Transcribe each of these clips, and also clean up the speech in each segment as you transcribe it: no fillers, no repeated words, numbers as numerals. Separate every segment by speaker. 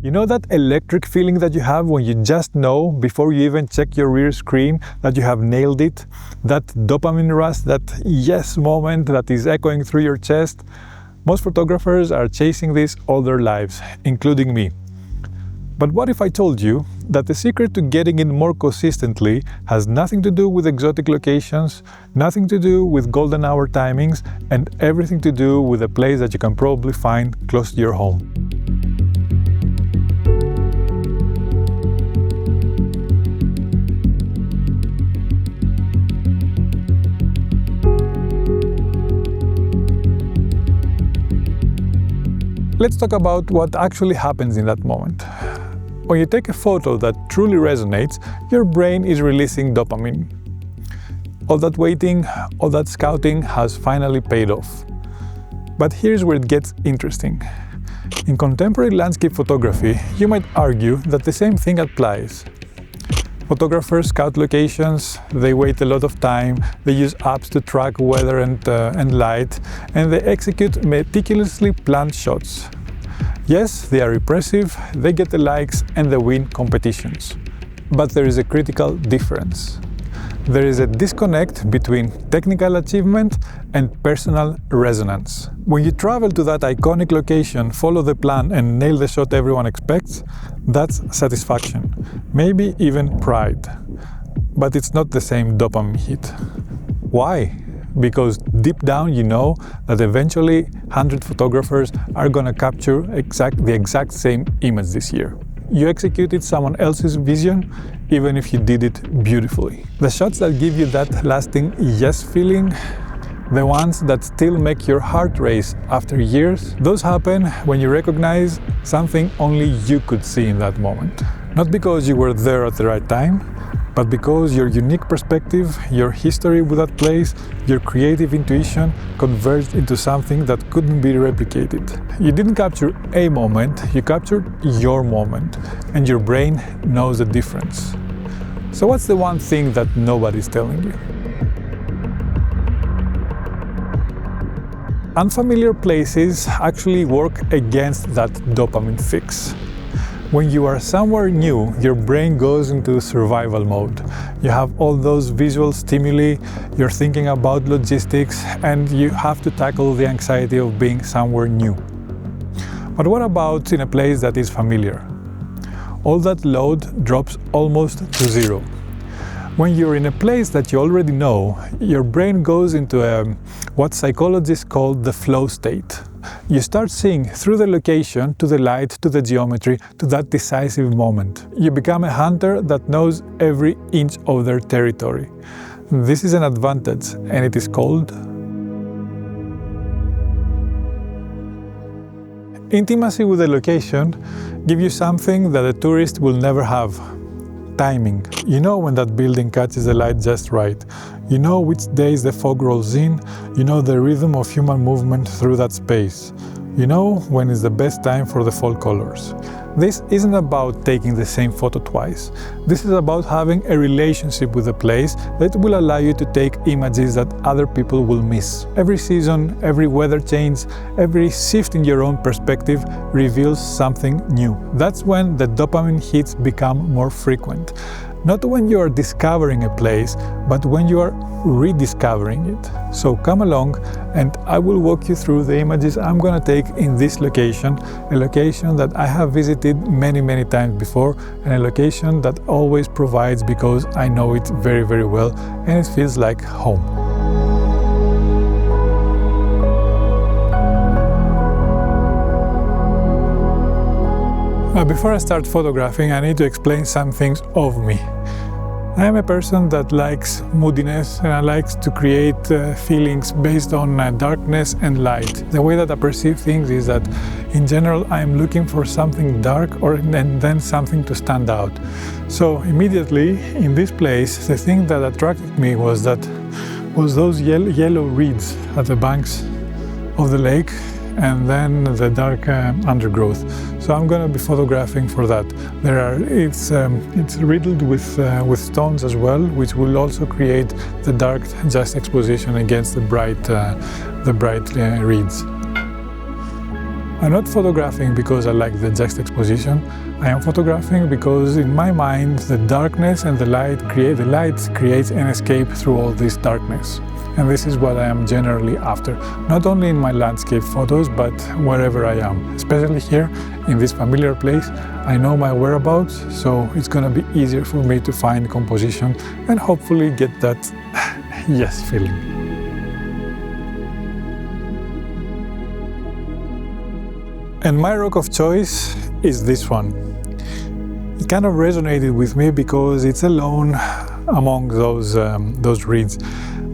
Speaker 1: You know that electric feeling that you have when you just know, before you even check your rear screen, that you have nailed it? That dopamine rush, that yes moment that is echoing through your chest? Most photographers are chasing this all their lives, including me. But what if I told you that the secret to getting in more consistently has nothing to do with exotic locations, nothing to do with golden hour timings, and everything to do with a place that you can probably find close to your home? Let's talk about what actually happens in that moment. When you take a photo that truly resonates, your brain is releasing dopamine. All that waiting, all that scouting has finally paid off. But here's where it gets interesting. In contemporary landscape photography, you might argue that the same thing applies. Photographers scout locations, they wait a lot of time, they use apps to track weather and light, and they execute meticulously planned shots. Yes, they are impressive, they get the likes, and they win competitions. But there is a critical difference. There is a disconnect between technical achievement and personal resonance. When you travel to that iconic location, follow the plan, and nail the shot everyone expects, that's satisfaction, maybe even pride. But it's not the same dopamine hit. Why? Because deep down you know that eventually 100 photographers are gonna capture the exact same image this year. You executed someone else's vision, even if you did it beautifully. The shots that give you that lasting yes feeling, the ones that still make your heart race after years, those happen when you recognize something only you could see in that moment. Not because you were there at the right time, but because your unique perspective, your history with that place, your creative intuition converged into something that couldn't be replicated. You didn't capture a moment, you captured your moment, and your brain knows the difference. So what's the one thing that nobody's telling you? Unfamiliar places actually work against that dopamine fix. When you are somewhere new, your brain goes into survival mode. You have all those visual stimuli, you're thinking about logistics, and you have to tackle the anxiety of being somewhere new. But what about in a place that is familiar? All that load drops almost to zero. When you're in a place that you already know, your brain goes into what psychologists call the flow state. You start seeing through the location, to the light, to the geometry, to that decisive moment. You become a hunter that knows every inch of their territory. This is an advantage, and it is called intimacy with the location. Gives you something that a tourist will never have. Timing. You know when that building catches the light just right. You know which days the fog rolls in. You know the rhythm of human movement through that space. You know when is the best time for the fall colors. This isn't about taking the same photo twice. This is about having a relationship with the place that will allow you to take images that other people will miss. Every season, every weather change, every shift in your own perspective reveals something new. That's when the dopamine hits become more frequent. Not when you are discovering a place, but when you are rediscovering it. So come along and I will walk you through the images I'm gonna take in this location, a location that I have visited many times before, and a location that always provides because I know it very well and it feels like home. Before I start photographing, I need to explain some things of me. I am a person that likes moodiness and I like to create feelings based on darkness and light. The way that I perceive things is that in general I am looking for something dark and then something to stand out. So immediately in this place, the thing that attracted me was those yellow reeds at the banks of the lake, and then the dark undergrowth. So I'm going to be photographing for that. It's riddled with stones as well, which will also create the dark just exposition against the bright reeds. I'm not photographing because I like the juxtaposition. I am photographing because in my mind the darkness and the light creates an escape through all this darkness. And this is what I am generally after, not only in my landscape photos, but wherever I am. Especially here, in this familiar place, I know my whereabouts, so it's gonna be easier for me to find composition and hopefully get that yes feeling. And my rock of choice is this one. It kind of resonated with me because it's alone among those reeds.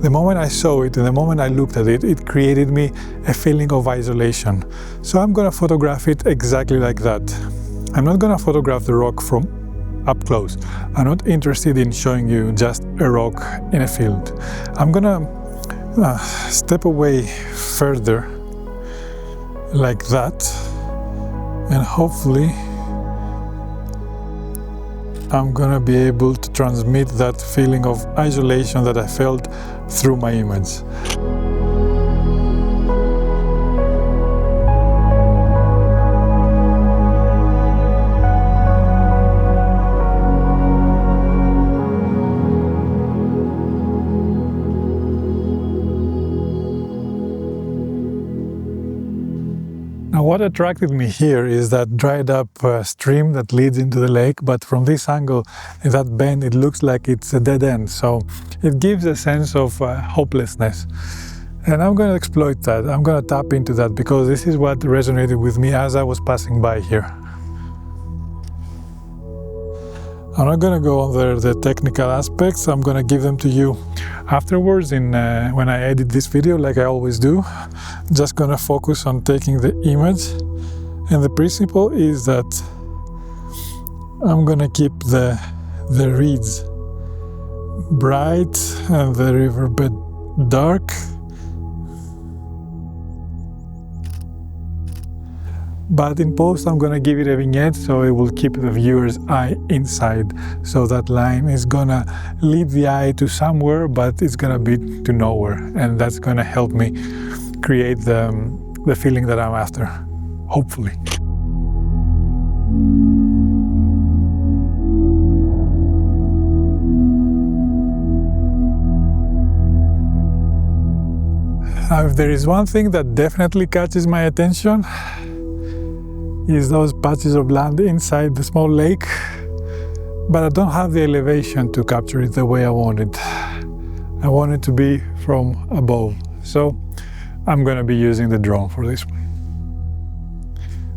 Speaker 1: The moment I saw it and the moment I looked at it, it created me a feeling of isolation. So I'm gonna photograph it exactly like that. I'm not gonna photograph the rock from up close. I'm not interested in showing you just a rock in a field. I'm gonna step away further like that, and hopefully I'm gonna be able to transmit that feeling of isolation that I felt through my image. Now, what attracted me here is that dried up stream that leads into the lake, but from this angle, in that bend, it looks like it's a dead end. So it gives a sense of hopelessness. And I'm going to exploit that. I'm going to tap into that because this is what resonated with me as I was passing by here. I'm not going to go over the technical aspects. I'm going to give them to you afterwards when I edit this video, like I always do. Just going to focus on taking the image. And the principle is that I'm going to keep the reeds bright and the riverbed dark. But in post I'm gonna give it a vignette so it will keep the viewer's eye inside. So that line is gonna lead the eye to somewhere, but it's gonna be to nowhere. And that's gonna help me create the feeling that I'm after, hopefully. If there is one thing that definitely catches my attention, is those patches of land inside the small lake, but I don't have the elevation to capture it the way I want it. I want it to be from above, so I'm going to be using the drone for this one.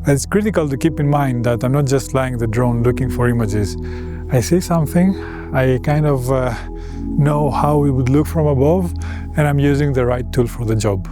Speaker 1: It's critical to keep in mind that I'm not just flying the drone looking for images. I see something, I kind of know how it would look from above, and I'm using the right tool for the job.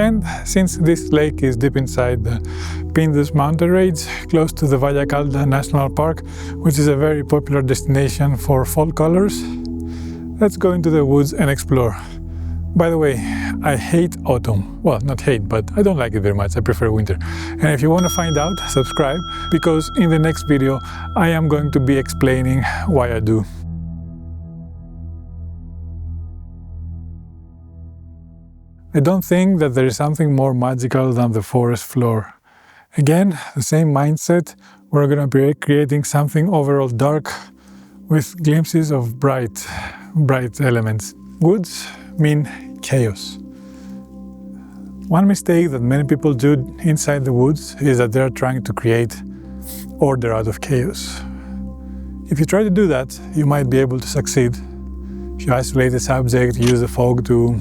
Speaker 1: And since this lake is deep inside the Pindus mountain range, close to the Valia Calda National Park, which is a very popular destination for fall colors, let's go into the woods and explore. By the way, I hate autumn. Well, not hate, but I don't like it very much. I prefer winter. And if you want to find out, subscribe, because in the next video I am going to be explaining why I do. I don't think that there is something more magical than the forest floor. Again, the same mindset. We're going to be creating something overall dark with glimpses of bright elements. Woods mean chaos. One mistake that many people do inside the woods is that they're trying to create order out of chaos. If you try to do that, you might be able to succeed. If you isolate the subject, use the fog to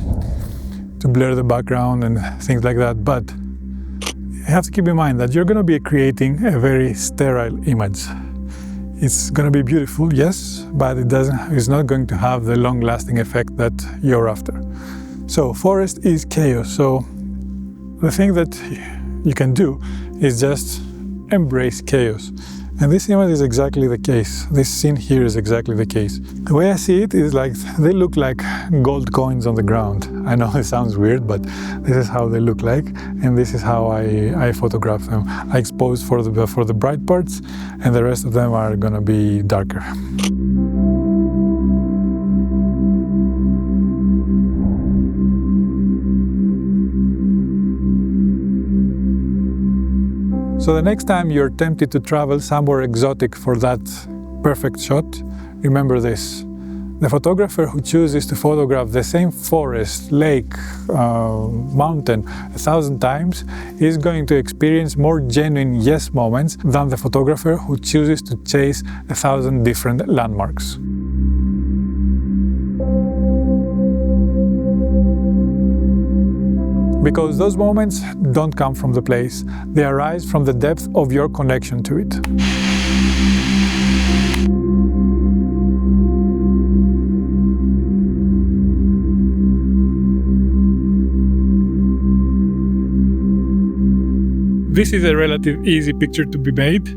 Speaker 1: blur the background and things like that, but you have to keep in mind that you're going to be creating a very sterile image. It's going to be beautiful, yes, but it's not going to have the long-lasting effect that you're after. So forest is chaos. So the thing that you can do is just embrace chaos. And this image is exactly the case. This scene here is exactly the case. The way I see it is like they look like gold coins on the ground. I know it sounds weird, but this is how they look like, and this is how I photograph them. I expose for the bright parts, and the rest of them are gonna be darker. So the next time you're tempted to travel somewhere exotic for that perfect shot, remember this. The photographer who chooses to photograph the same forest, lake, mountain 1,000 times is going to experience more genuine yes moments than the photographer who chooses to chase 1,000 different landmarks. Because those moments don't come from the place, they arise from the depth of your connection to it. This is a relatively easy picture to be made.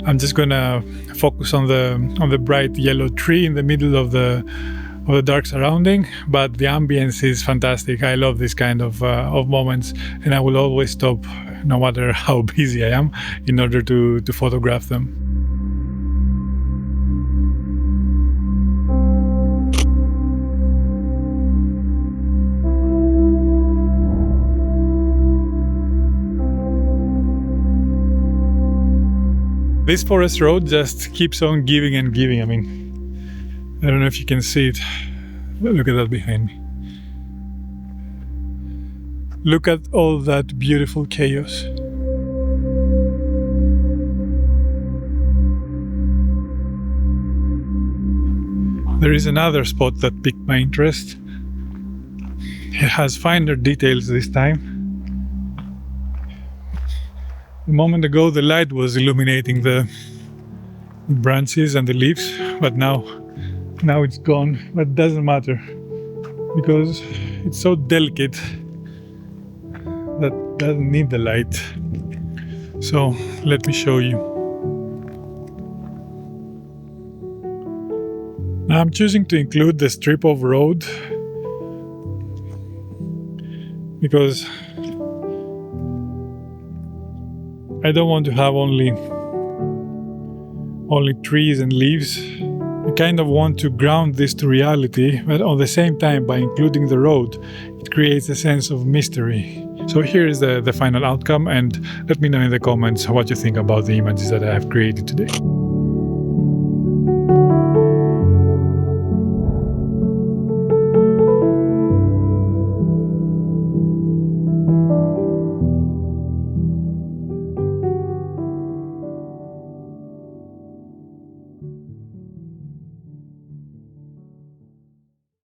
Speaker 1: I'm just gonna focus on the bright yellow tree in the middle of the dark surrounding, but the ambience is fantastic. I love this kind of moments, and I will always stop, no matter how busy I am, in order to photograph them. This forest road just keeps on giving and giving. I mean, I don't know if you can see it. Look at that behind me. Look at all that beautiful chaos. There is another spot that piqued my interest. It has finer details this time. A moment ago the light was illuminating the branches and the leaves, but now it's gone, but it doesn't matter because it's so delicate that it doesn't need the light. So let me show you. Now I'm choosing to include the strip of road because I don't want to have only trees and leaves. I kind of want to ground this to reality, but at the same time, by including the road, it creates a sense of mystery. So here is the final outcome, and let me know in the comments what you think about the images that I have created today.